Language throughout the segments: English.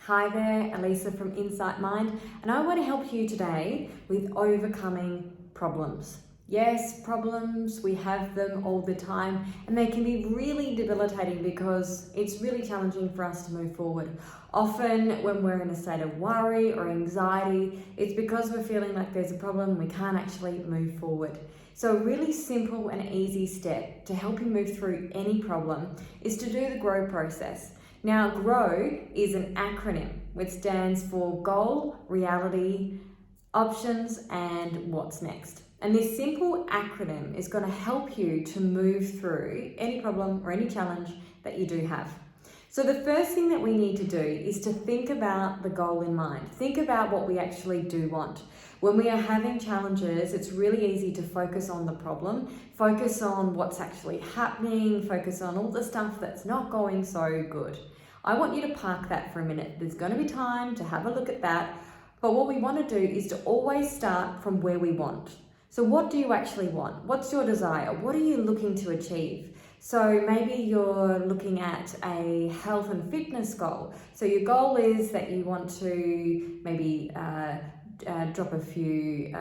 Hi there, Elisa from Insight Mind, and I want to help you today with overcoming problems. Yes, problems, we have them all the time, and they can be really debilitating because it's really challenging for us to move forward. Often when we're in a state of worry or anxiety, it's because we're feeling like there's a problem, we can't actually move forward. So a really simple and easy step to help you move through any problem is to do the GROW process. Now, GROW is an acronym which stands for Goal, Reality, Options, and What's Next. And this simple acronym is going to help you to move through any problem or any challenge that you do have. So the first thing that we need to do is to think about the goal in mind. Think about what we actually do want. When we are having challenges, it's really easy to focus on the problem, focus on what's actually happening, focus on all the stuff that's not going so good. I want you to park that for a minute. There's going to be time to have a look at that. But what we want to do is to always start from where we want. So what do you actually want? What's your desire? What are you looking to achieve? So maybe you're looking at a health and fitness goal. So your goal is that you want to maybe drop a few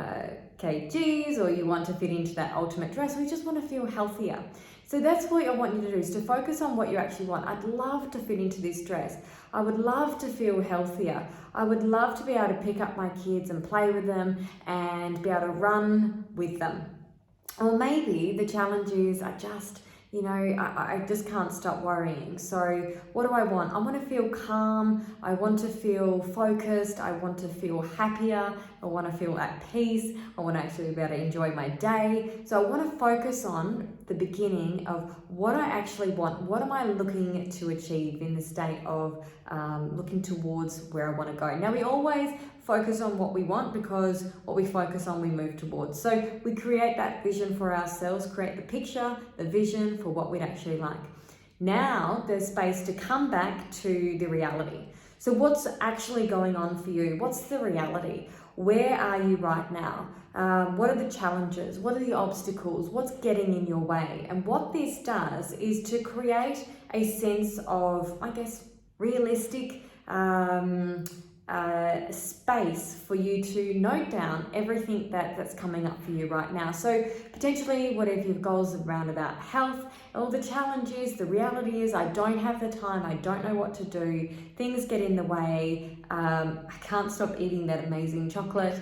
kgs, or you want to fit into that ultimate dress, or you just want to feel healthier. So that's what I want you to do, is to focus on what you actually want. I'd love to fit into this dress. I would love to feel healthier. I would love to be able to pick up my kids and play with them and be able to run with them. Or maybe the challenge is I just can't stop worrying. So what do I want? I want to feel calm. I want to feel focused. I want to feel happier. I want to feel at peace. I want to actually be able to enjoy my day. So I want to focus on the beginning of what I actually want. What am I looking to achieve in the state of looking towards where I want to go? Now, we always focus on what we want, because what we focus on we move towards. So we create that vision for ourselves, create the picture, the vision for what we'd actually like. Now there's space to come back to the reality. So what's actually going on for you? What's the reality? Where are you right now? What are the challenges? What are the obstacles? What's getting in your way? And what this does is to create a sense of, realistic space for you to note down everything that's coming up for you right now. So potentially whatever your goals around about health, all the challenges, the reality is I don't have the time, I don't know what to do, things get in the way, I can't stop eating that amazing chocolate.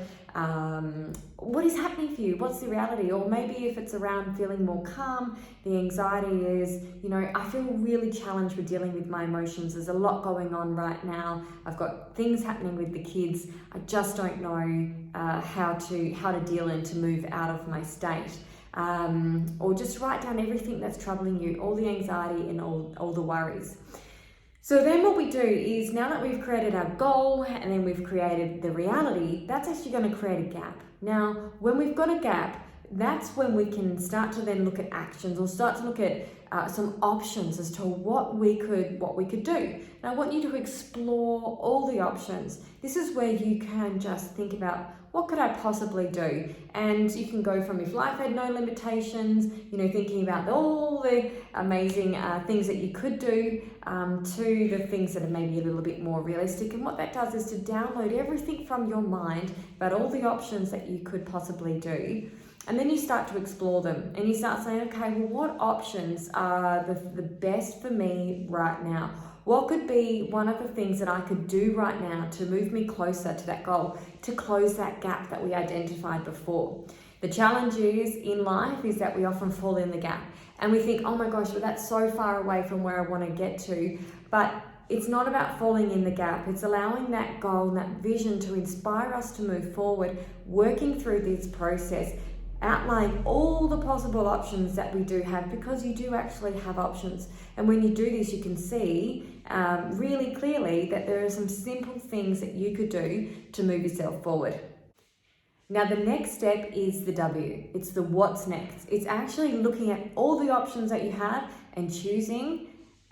What is happening for you? What's the reality? Or maybe if it's around feeling more calm, the anxiety is, I feel really challenged with dealing with my emotions. There's a lot going on right now. I've got things happening with the kids. I just don't know how to deal and to move out of my state. Or just write down everything that's troubling you, all the anxiety and all the worries. So then what we do is, now that we've created our goal and then we've created the reality, that's actually going to create a gap. Now, when we've got a gap, that's when we can start to then look at actions, or start to look at some options as to what we could do. And I want you to explore all the options. This is where you can just think about, what could I possibly do? And you can go from, if life had no limitations, thinking about all the amazing things that you could do, to the things that are maybe a little bit more realistic. And what that does is to download everything from your mind about all the options that you could possibly do. And then you start to explore them, and you start saying, okay, well, what options are the best for me right now? What could be one of the things that I could do right now to move me closer to that goal, to close that gap that we identified before? The challenge in life is that we often fall in the gap, and we think, oh my gosh, but that's so far away from where I want to get to. But it's not about falling in the gap. It's allowing that goal and that vision to inspire us to move forward, working through this process, outline all the possible options that we do have, because you do actually have options. And when you do this, you can see really clearly that there are some simple things that you could do to move yourself forward. Now, the next step is the W. It's the what's next. It's actually looking at all the options that you have and choosing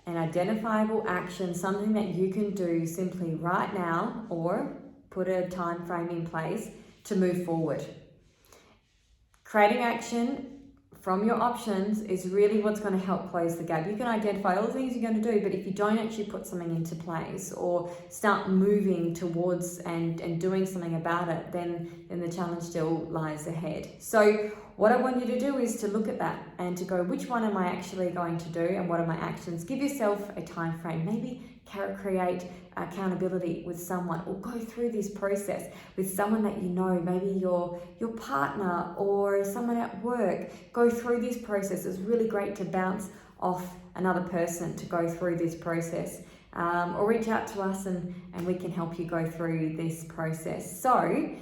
an identifiable action, something that you can do simply right now, or put a time frame in place to move forward. Creating action from your options is really what's going to help close the gap. You can identify all the things you're going to do, but if you don't actually put something into place or start moving towards and doing something about it, then the challenge still lies ahead. So what I want you to do is to look at that and to go, which one am I actually going to do and what are my actions? Give yourself a time frame. Maybe create accountability with someone, or go through this process with someone that you know, maybe your partner or someone at work. Go through this process. It's really great to bounce off another person to go through this process, or reach out to us and we can help you go through this process. So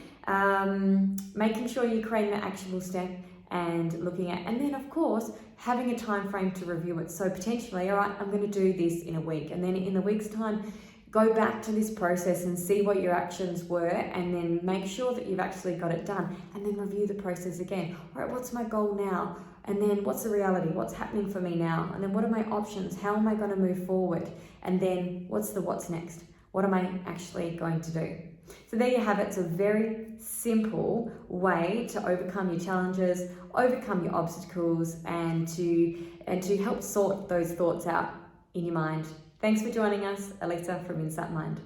making sure you're creating an actionable step and looking at, and then of course having a time frame to review it. So potentially, all right, I'm going to do this in a week, and then in a week's time go back to this process and see what your actions were, and then make sure that you've actually got it done, and then review the process again. All right, what's my goal now? And then what's the reality? What's happening for me now? And then what are my options? How am I going to move forward? And then what's next? What am I actually going to do? So there you have it. It's a very simple way to overcome your challenges, overcome your obstacles, and to help sort those thoughts out in your mind. Thanks for joining us, Elisa from Insight Mind.